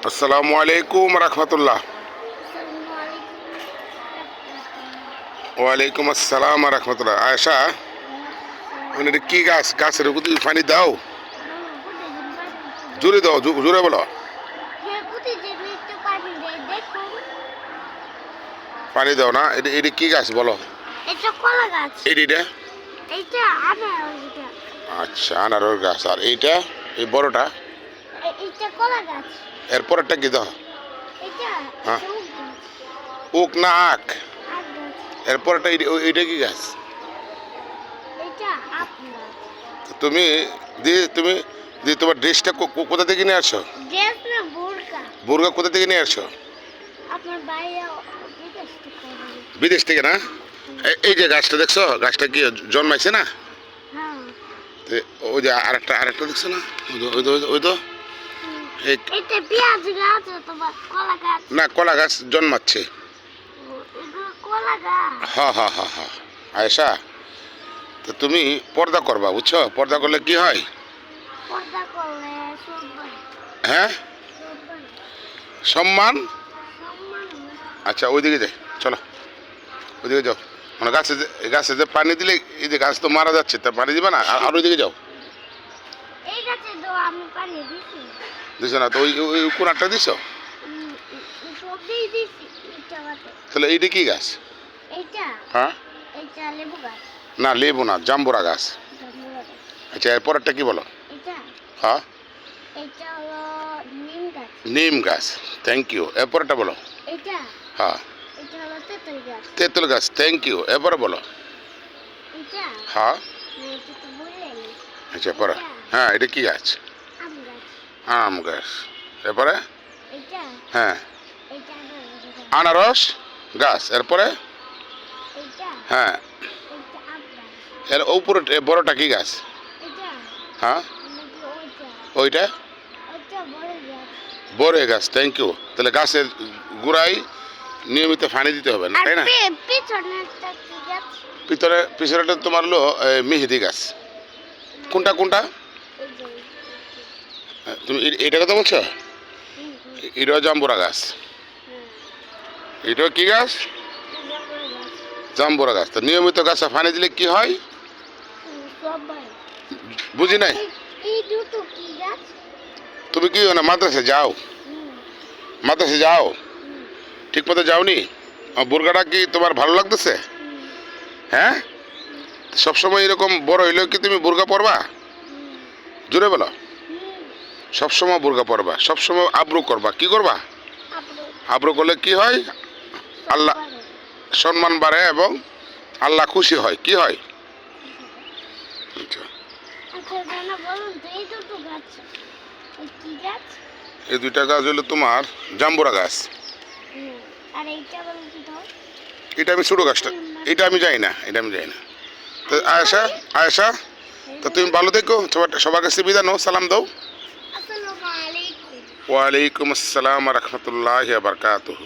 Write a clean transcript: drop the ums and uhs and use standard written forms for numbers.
আসসালামু আলাইকুম রহমতুল্লাহ। ওয়ালাইকুম আসসালাম রহমতুল্লাহ। আয়সা, এটা কি গাছ? গাছের পানি দাও, জোরে দাও, জোরে বলো। পানি দাও না, এটা এটা কি গাছ বলো? এটা আচ্ছা, আনারস গাছ। আর এইটা, এই বড়টা, এরপরটা কি দাও? হ্যাঁ, ওক না আখ? এরপরটা এইটা কি গাছ? তুমি তুমি তোমার ড্রেসটা কোথা থেকে নিয়ে আসছো? বোরকা কোথা থেকে নিয়ে আসছো? বিদেশ থেকে না? এই যে গাছটা দেখছো, গাছটা কি জন্মাইছে না? ওই যে আরেকটা দেখছো না? ওই তো না, কলা গাছ জন্মাচ্ছে। হ্যাঁ হ্যাঁ হ্যাঁ হ্যাঁ। আয়েশা, তো তুমি পর্দা করবা, বুঝছো? পর্দা করলে কি হয়? হ্যাঁ, সম্মান। আচ্ছা, ওইদিকে যাই, চলো ওইদিকে যাও। মানে গাছে যে পানি দিলে, এই যে গাছ তো মারা যাচ্ছে, তা পানি দিবে না? আর ওইদিকে যাও। দিছো না তো? ওই কোনারটা দিছো? তাহলে এইটা কি গাছ? হ্যাঁ, না লেবু না, জাম্বুরা গাছ। আচ্ছা, এরপরেরটা কি বলো? হ্যাঁ, নিম গাছ। Thank you. এরপরেরটা বলো। হ্যাঁ, তেঁতুল গাছ। Thank you. এরপরে বলো। হ্যাঁ, আচ্ছা পরে। হ্যাঁ, এটা কি গাছ? আম গাছ। এরপরে? হ্যাঁ, আনারস গাছ। এরপরে? হ্যাঁ, এর উপরে বড়টা কি গাছ? হ্যাঁ, ওইটা বড় গাছ। Thank you. তাহলে গাছের গোড়ায় নিয়মিত পানি দিতে হবে না, তাই না? পিছনেটা তোমার হলো মেহেদি গাছ। কোনটা কোনটা? তুমি এইটা কথা বলছো? এটাও জাম্বুরা গাছ। এটাও কি গাছ? জাম্বুরা গাছ। তো নিয়মিত গাছে পানি দিলে কি হয়? বুঝি নাই। তুমি কি না মাদ্রাসে যাও? মাদ্রাসে যাও? ঠিক মতো যাওনি? বোরকাটা কি তোমার ভালো লাগতেছে? হ্যাঁ, সবসময় এরকম বড় হইলেও কি তুমি বোরকা পরবা? জোরে বলো। সবসময় বোরকা পরবা, সবসময় আব্রু করবা। কি করবা? আব্রু করলে কি হয়? আল্লাহ সম্মান বাড়ে এবং আল্লাহ খুশি হয়। কি হয়? আচ্ছা, এই দুইটা গাছ হলো তোমার জাম্বুরা গাছ। এটা আমি ছোট গাছটা, এটা আমি যাই না, এটা আমি যাই না। তো আয়েশা, আয়েশা, তো তুমি ভালো দেখো, সবার কাছে বিদায় নাও, সালাম দাও। ওয়ালাইকুম আসসালাম রহমতুল্লাহ বারকাতুহু।